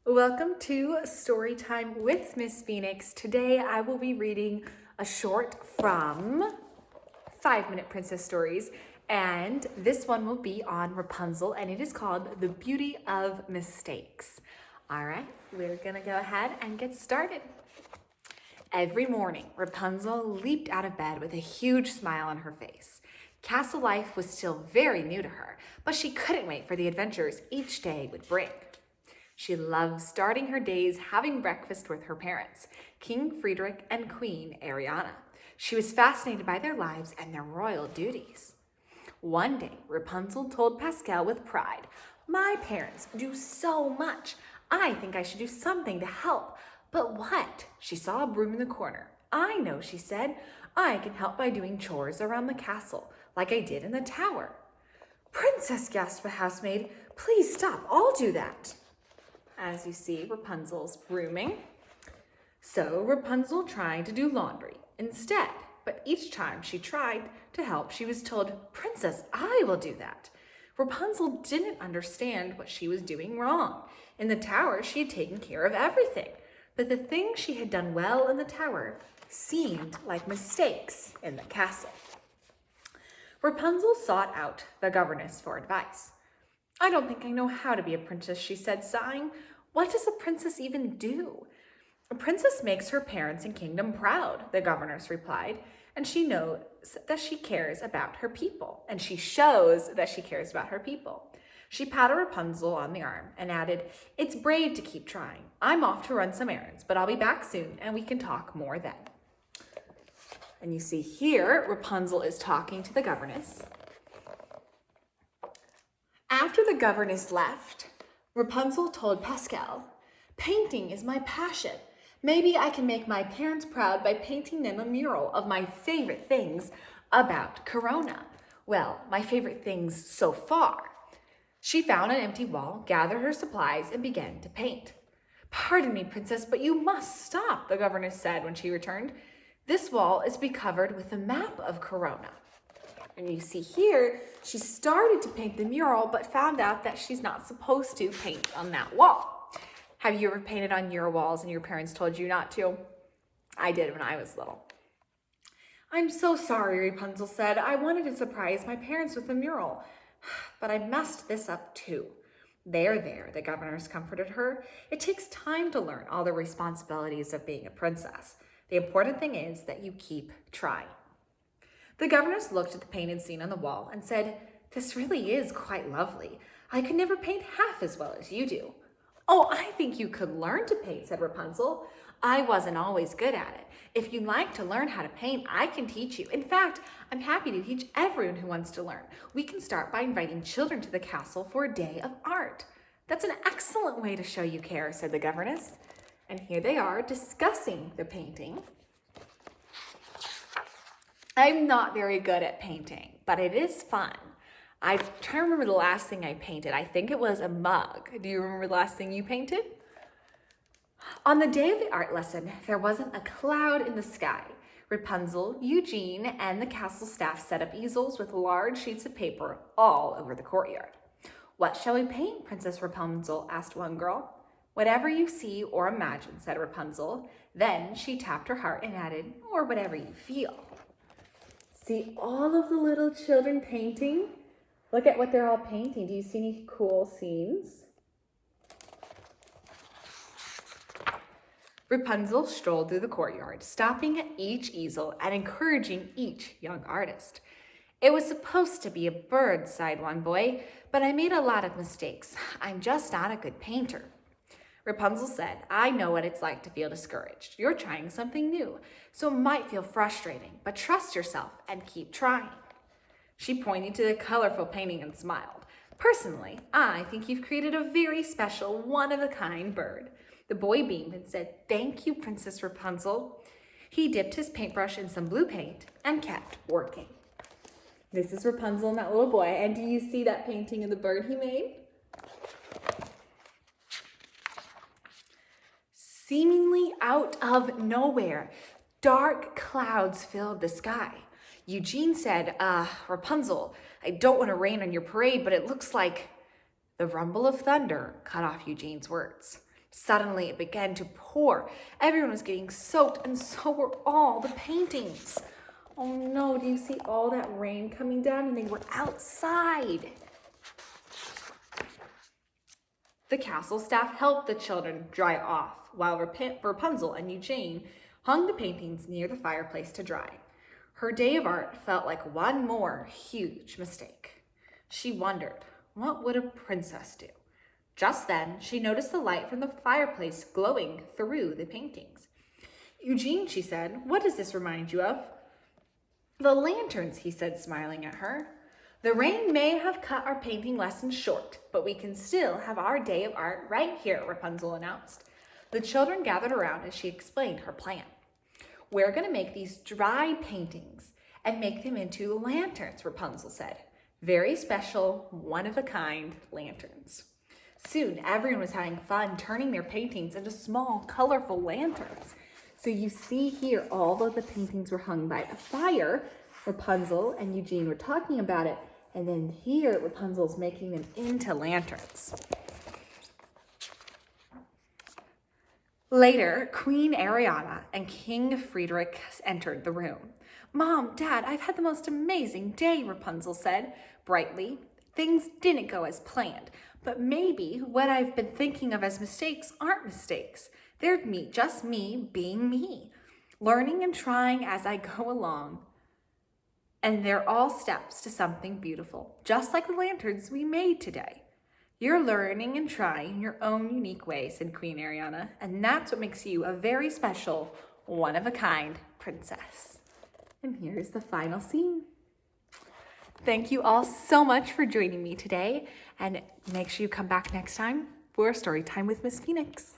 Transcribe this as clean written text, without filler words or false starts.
Welcome to Storytime with Miss Phoenix. Today I will be reading a short from 5-Minute Princess Stories, and this one will be on Rapunzel, and it is called The Beauty of Mistakes. All right, we're gonna go ahead and get started. Every morning, Rapunzel leaped out of bed with a huge smile on her face. Castle life was still very new to her, but she couldn't wait for the adventures each day would bring. She loved starting her days having breakfast with her parents, King Friedrich and Queen Ariana. She was fascinated by their lives and their royal duties. One day, Rapunzel told Pascal with pride, "My parents do so much. I think I should do something to help. But what?" She saw a broom in the corner. "I know," she said. "I can help by doing chores around the castle, like I did in the tower." "Princess," gasped the housemaid, "please stop. I'll do that." As you see, Rapunzel's brooming. So Rapunzel tried to do laundry instead, but each time she tried to help, she was told, "Princess, I will do that." Rapunzel didn't understand what she was doing wrong. In the tower, she had taken care of everything, but the things she had done well in the tower seemed like mistakes in the castle. Rapunzel sought out the governess for advice. "I don't think I know how to be a princess," she said, sighing. "What does a princess even do?" "A princess makes her parents and kingdom proud," the governess replied, "and she knows that she cares about her people, and she shows that she cares about her people." She patted Rapunzel on the arm and added, "It's brave to keep trying. I'm off to run some errands, but I'll be back soon and we can talk more then." And you see here, Rapunzel is talking to the governess. After the governess left, Rapunzel told Pascal, "Painting is my passion. Maybe I can make my parents proud by painting them a mural of my favorite things about Corona. Well, my favorite things so far." She found an empty wall, gathered her supplies, and began to paint. "Pardon me, Princess, but you must stop," the governess said when she returned. "This wall is to be covered with a map of Corona." And you see here, she started to paint the mural, but found out that she's not supposed to paint on that wall. Have you ever painted on your walls and your parents told you not to? I did when I was little. "I'm so sorry," Rapunzel said. "I wanted to surprise my parents with a mural, but I messed this up too." There, the governess comforted her. "It takes time to learn all the responsibilities of being a princess. The important thing is that you keep trying." The governess looked at the painted scene on the wall and said, "This really is quite lovely. I could never paint half as well as you do." "Oh, I think you could learn to paint," said Rapunzel. "I wasn't always good at it. If you'd like to learn how to paint, I can teach you. In fact, I'm happy to teach everyone who wants to learn. We can start by inviting children to the castle for a day of art." "That's an excellent way to show you care," said the governess. And here they are discussing the painting. I'm not very good at painting, but it is fun. I'm trying to remember the last thing I painted. I think it was a mug. Do you remember the last thing you painted? On the day of the art lesson, there wasn't a cloud in the sky. Rapunzel, Eugene, and the castle staff set up easels with large sheets of paper all over the courtyard. "What shall we paint, Princess Rapunzel?" asked one girl. "Whatever you see or imagine," said Rapunzel. Then she tapped her heart and added, "or whatever you feel." See all of the little children painting? Look at what they're all painting. Do you see any cool scenes? Rapunzel strolled through the courtyard, stopping at each easel and encouraging each young artist. "It was supposed to be a bird," sighed one boy, "but I made a lot of mistakes. I'm just not a good painter." Rapunzel said, "I know what it's like to feel discouraged. You're trying something new, so it might feel frustrating, but trust yourself and keep trying." She pointed to the colorful painting and smiled. "Personally, I think you've created a very special, one-of-a-kind bird." The boy beamed and said, "Thank you, Princess Rapunzel." He dipped his paintbrush in some blue paint and kept working. This is Rapunzel and that little boy, and do you see that painting of the bird he made? Seemingly out of nowhere, dark clouds filled the sky. Eugene said, "Rapunzel, I don't want to rain on your parade, but it looks like..." The rumble of thunder cut off Eugene's words. Suddenly, it began to pour. Everyone was getting soaked, and so were all the paintings. Oh no, do you see all that rain coming down? And they were outside. The castle staff helped the children dry off, while Rapunzel and Eugene hung the paintings near the fireplace to dry. Her day of art felt like one more huge mistake. She wondered, what would a princess do? Just then, she noticed the light from the fireplace glowing through the paintings. Eugene, she said, what does this remind you of? The lanterns, he said, smiling at her. The rain may have cut our painting lessons short, but we can still have our day of art right here, Rapunzel announced. The children gathered around as she explained her plan. We're going to make these dry paintings and make them into lanterns, Rapunzel said. Very special, one-of-a-kind lanterns. Soon, everyone was having fun turning their paintings into small, colorful lanterns. So you see here, all of the paintings were hung by a fire. Rapunzel and Eugene were talking about it. And then here, Rapunzel's making them into lanterns. Later, Queen Ariana and King Friedrich entered the room. Mom, Dad, I've had the most amazing day, Rapunzel said brightly. Things didn't go as planned, but maybe what I've been thinking of as mistakes aren't mistakes. They're just me being me, learning and trying as I go along. And they're all steps to something beautiful, just like the lanterns we made today. You're learning and trying your own unique way, said Queen Ariana, and that's what makes you a very special, one-of-a-kind princess. And here's the final scene. Thank you all so much for joining me today, and make sure you come back next time for Story Time with Miss Phoenix.